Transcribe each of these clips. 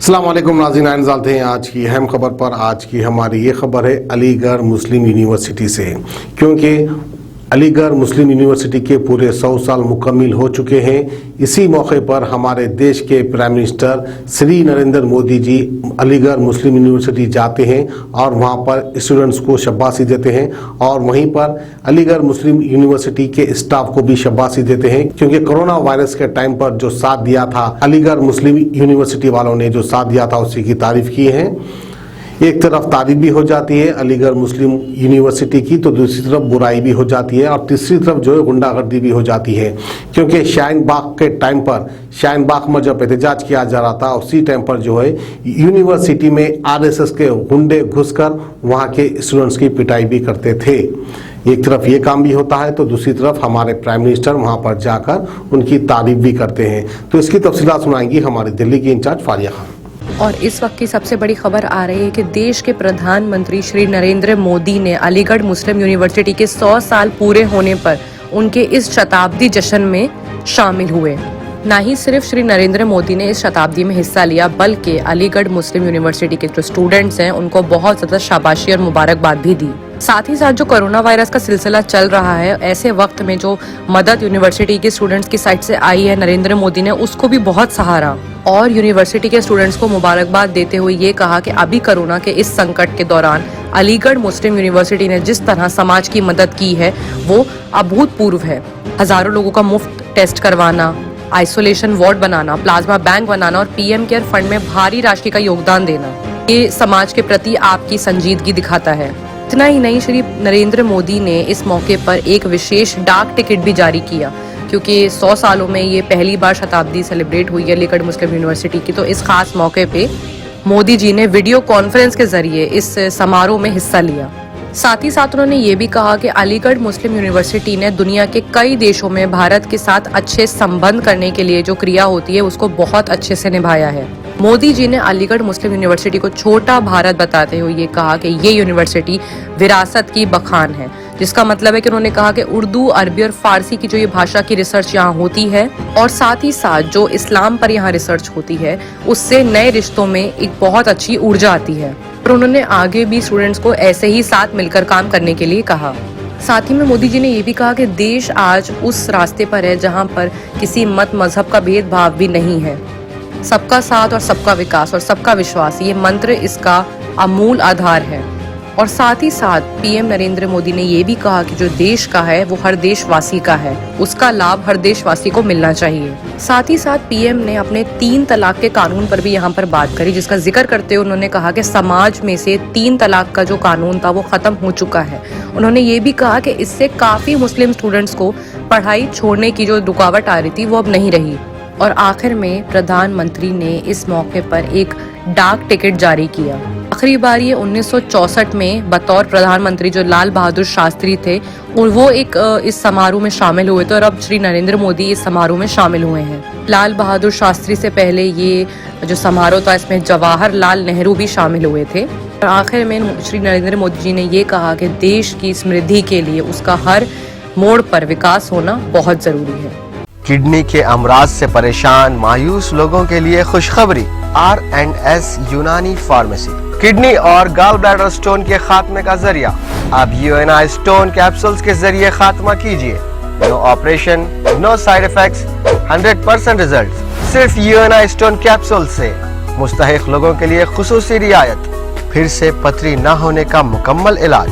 अस्सलाम वालेकुम नाज़रीन, इंतज़ार थे आज की अहम खबर पर। आज की हमारी ये खबर है अलीगढ़ मुस्लिम यूनिवर्सिटी से, क्योंकि अलीगढ़ मुस्लिम यूनिवर्सिटी के पूरे 100 साल मुकम्मिल हो चुके हैं। इसी मौके पर हमारे देश के प्राइम मिनिस्टर श्री नरेंद्र मोदी जी अलीगढ़ मुस्लिम यूनिवर्सिटी जाते हैं और वहां पर स्टूडेंट्स को शाबाशी देते हैं और वहीं पर अलीगढ़ मुस्लिम यूनिवर्सिटी के स्टाफ को भी शाबाशी देते हैं, क्योंकि कोरोना वायरस के टाइम पर जो साथ दिया था अलीगढ़ मुस्लिम यूनिवर्सिटी वालों ने जो साथ दिया था उसी की तारीफ की है। एक तरफ तारीफ भी हो जाती है अलीगढ़ मुस्लिम यूनिवर्सिटी की, तो दूसरी तरफ बुराई भी हो जाती है और तीसरी तरफ जो है गुंडागर्दी भी हो जाती है, क्योंकि शाहीन बाग के टाइम पर शाहीन बाग में जब एहतजाज किया जा रहा था उसी टाइम पर जो है यूनिवर्सिटी में आरएसएस के गुंडे घुसकर वहाँ के स्टूडेंट्स की पिटाई भी करते थे। एक तरफ ये काम भी होता है तो दूसरी तरफ हमारे प्राइम मिनिस्टर वहाँ पर जाकर उनकी तारीफ भी करते हैं। तो इसकी तफसीलात सुनाएंगी हमारी दिल्ली की इंचार्ज फारिया खान। और इस वक्त की सबसे बड़ी खबर आ रही है कि देश के प्रधानमंत्री श्री नरेंद्र मोदी ने अलीगढ़ मुस्लिम यूनिवर्सिटी के 100 साल पूरे होने पर उनके इस शताब्दी जश्न में शामिल हुए। ना ही सिर्फ श्री नरेंद्र मोदी ने इस शताब्दी में हिस्सा लिया, बल्कि अलीगढ़ मुस्लिम यूनिवर्सिटी के जो स्टूडेंट्स हैं उनको बहुत ज़्यादा शाबाशी और मुबारकबाद भी दी। साथ ही साथ जो कोरोना वायरस का सिलसिला चल रहा है, ऐसे वक्त में जो मदद यूनिवर्सिटी के स्टूडेंट्स की साइड से आई है नरेंद्र मोदी ने उसको भी बहुत सहारा और यूनिवर्सिटी के स्टूडेंट्स को मुबारकबाद देते हुए ये कहा कि अभी कोरोना के इस संकट के दौरान अलीगढ़ मुस्लिम यूनिवर्सिटी ने जिस तरह समाज की मदद की है वो अभूतपूर्व है। हजारों लोगों का मुफ्त टेस्ट करवाना, आइसोलेशन वार्ड बनाना, प्लाज्मा बैंक बनाना और पीएम केयर फंड में भारी राशि का योगदान देना, ये समाज के प्रति आपकी संजीदगी दिखाता है। इतना ही नहीं, श्री नरेंद्र मोदी ने इस मौके पर एक विशेष डाक टिकट भी जारी किया, क्योंकि 100 सालों में ये पहली बार शताब्दी सेलिब्रेट हुई है अलीगढ़ मुस्लिम यूनिवर्सिटी की। तो इस खास मौके पे मोदी जी ने वीडियो कॉन्फ्रेंस के जरिए इस समारोह में हिस्सा लिया। साथ ही साथ उन्होंने ये भी कहा कि अलीगढ़ मुस्लिम यूनिवर्सिटी ने दुनिया के कई देशों में भारत के साथ अच्छे संबंध करने के लिए जो क्रिया होती है उसको बहुत अच्छे से निभाया है। मोदी जी ने अलीगढ़ मुस्लिम यूनिवर्सिटी को छोटा भारत बताते हुए ये कहा कि ये यूनिवर्सिटी विरासत की बखान है, जिसका मतलब है कि उन्होंने कहा कि उर्दू, अरबी और फारसी की जो ये भाषा की रिसर्च यहाँ होती है और साथ ही साथ जो इस्लाम पर यहाँ रिसर्च होती है उससे नए रिश्तों में एक बहुत अच्छी ऊर्जा आती है। और उन्होंने आगे भी स्टूडेंट्स को ऐसे ही साथ मिलकर काम करने के लिए कहा। साथ ही में मोदी जी ने ये भी कहा कि देश आज उस रास्ते पर है जहाँ पर किसी मत मजहब का भेदभाव भी नहीं है। सबका साथ और सबका विकास और सबका विश्वास, ये मंत्र इसका अमूल आधार है। और साथ ही साथ पीएम नरेंद्र मोदी ने ये भी कहा कि जो देश का है वो हर देशवासी का है, उसका लाभ हर देशवासी को मिलना चाहिए। साथ ही साथ पीएम ने अपने 3 तलाक के कानून पर भी यहाँ पर बात करी, जिसका जिक्र करते हुए उन्होंने कहा कि समाज में से 3 तलाक का जो कानून था वो खत्म हो चुका है। उन्होंने ये भी कहा कि इससे काफी मुस्लिम स्टूडेंट्स को पढ़ाई छोड़ने की जो रुकावट आ रही थी वो अब नहीं रही। और आखिर में प्रधानमंत्री ने इस मौके पर एक डाक टिकट जारी किया। आखिरी बार ये 1964 में बतौर प्रधानमंत्री जो लाल बहादुर शास्त्री थे वो एक इस समारोह में शामिल हुए थे और अब श्री नरेंद्र मोदी इस समारोह में शामिल हुए हैं। लाल बहादुर शास्त्री से पहले ये जो समारोह था इसमें जवाहरलाल नेहरू भी शामिल हुए थे। और आखिर में श्री नरेंद्र मोदी जी ने ये कहा कि देश की समृद्धि के लिए उसका हर मोड़ पर विकास होना बहुत जरूरी है। किडनी के अमराज से परेशान मायूस लोगों के लिए खुशखबरी, R&S यूनानी फार्मेसी किडनी और गॉल ब्लैडर स्टोन के खात्मे का जरिया। अब UNI स्टोन कैप्सूल्स के जरिए खात्मा कीजिए। No operation, no side effects, 100% result. सिर्फ UNI स्टोन कैप्सूल से मुस्तहिक लोगों के लिए खुसूसी रियायत। फिर से पथरी न होने का मुकम्मल इलाज,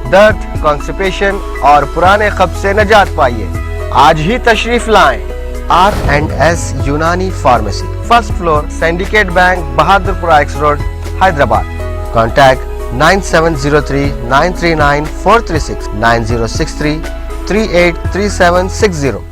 दर्द, कॉन्स्टिपेशन और पुराने कब्ज से निजात पाइए। आज ही तशरीफ लाएं। R&S यूनानी pharmacy, first floor, syndicate bank, Bahadurpura x road, Hyderabad. Contact 9703 939 436 9063 383760।